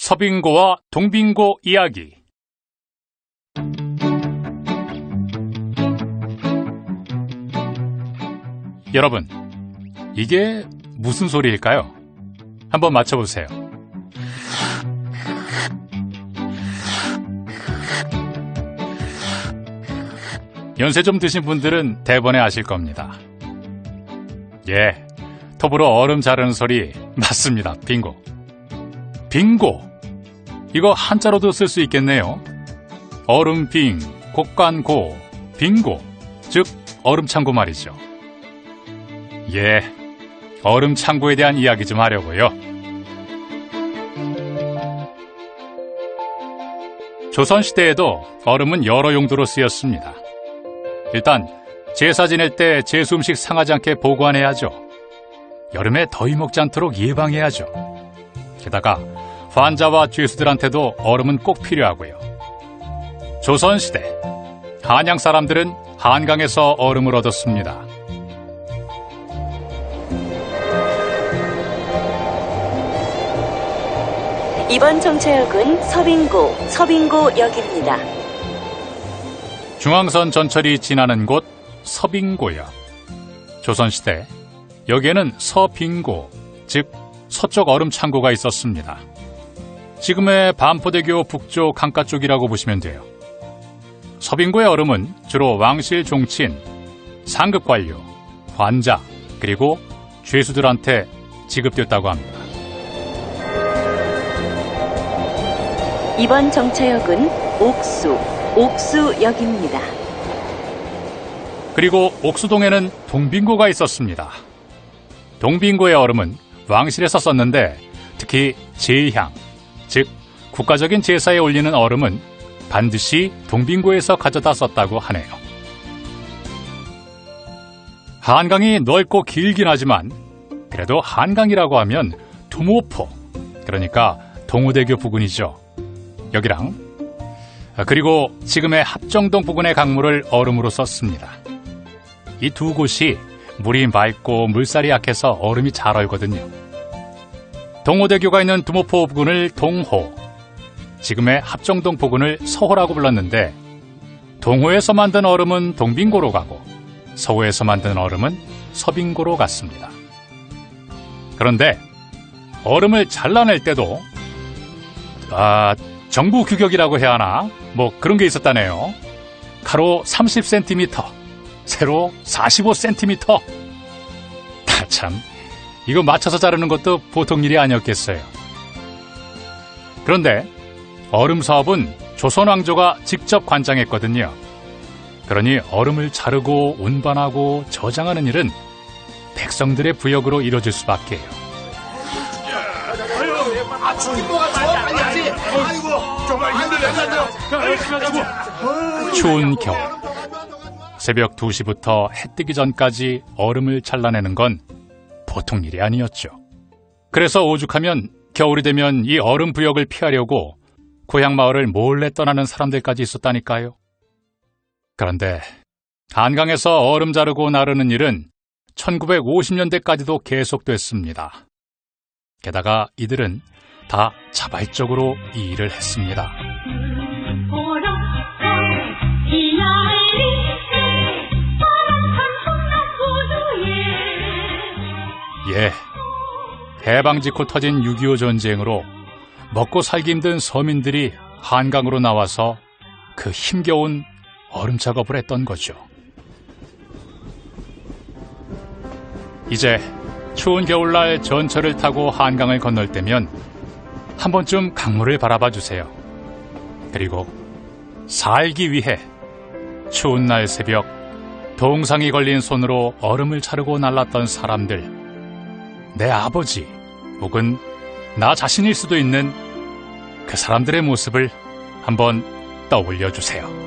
서빙고와 동빙고 이야기. 여러분, 이게 무슨 소리일까요? 한번 맞춰보세요. 연세 좀 드신 분들은 대번에 아실 겁니다. 예, 톱으로 얼음 자르는 소리 맞습니다. 빙고. 빙고, 이거 한자로도 쓸 수 있겠네요. 얼음빙, 곡간고, 빙고, 즉 얼음창고 말이죠. 예, 얼음창고에 대한 이야기 좀 하려고요. 조선시대에도 얼음은 여러 용도로 쓰였습니다. 일단 제사 지낼 때 제수 음식 상하지 않게 보관해야죠. 여름에 더위 먹지 않도록 예방해야죠. 게다가 환자와 죄수들한테도 얼음은 꼭 필요하고요. 조선시대, 한양 사람들은 한강에서 얼음을 얻었습니다. 이번 정차역은 서빙고역입니다. 중앙선 전철이 지나는 곳 서빙고역. 조선시대, 여기에는 서빙고, 즉 서쪽 얼음 창고가 있었습니다. 지금의 반포대교 북쪽 강가 쪽이라고 보시면 돼요. 서빙고의 얼음은 주로 왕실 종친, 상급 관료, 관자, 그리고 죄수들한테 지급됐다고 합니다. 이번 정차역은 옥수역입니다. 그리고 옥수동에는 동빙고가 있었습니다. 동빙고의 얼음은 왕실에서 썼는데 특히 제향, 즉 국가적인 제사에 올리는 얼음은 반드시 동빙고에서 가져다 썼다고 하네요. 한강이 넓고 길긴 하지만 그래도 한강이라고 하면 두모포, 그러니까 동호대교 부근이죠. 여기랑 그리고 지금의 합정동 부근의 강물을 얼음으로 썼습니다. 이 두 곳이 물이 맑고 물살이 약해서 얼음이 잘 얼거든요. 동호대교가 있는 두모포 부근을 동호, 지금의 합정동 부근을 서호라고 불렀는데 동호에서 만든 얼음은 동빙고로 가고 서호에서 만든 얼음은 서빙고로 갔습니다. 그런데 얼음을 잘라낼 때도 정부 규격이라고 해야 하나? 뭐 그런 게 있었다네요. 가로 30cm, 세로 45cm. 참, 이거 맞춰서 자르는 것도 보통 일이 아니었겠어요. 그런데 얼음 사업은 조선 왕조가 직접 관장했거든요. 그러니 얼음을 자르고 운반하고 저장하는 일은 백성들의 부역으로 이루어질 수밖에요. 추운 겨울, 새벽 2시부터 해 뜨기 전까지 얼음을 잘라내는 건 보통 일이 아니었죠. 그래서 오죽하면 겨울이 되면 이 얼음 부역을 피하려고 고향 마을을 몰래 떠나는 사람들까지 있었다니까요. 그런데 한강에서 얼음 자르고 나르는 일은 1950년대까지도 계속됐습니다. 게다가 이들은 다 자발적으로 이 일을 했습니다. 예, 해방 직후 터진 6.25 전쟁으로 먹고 살기 힘든 서민들이 한강으로 나와서 그 힘겨운 얼음 작업을 했던 거죠. 이제 추운 겨울날 전철을 타고 한강을 건널 때면 한 번쯤 강물을 바라봐 주세요. 그리고 살기 위해 추운 날 새벽 동상이 걸린 손으로 얼음을 자르고 날랐던 사람들, 내 아버지 혹은 나 자신일 수도 있는 그 사람들의 모습을 한번 떠올려 주세요.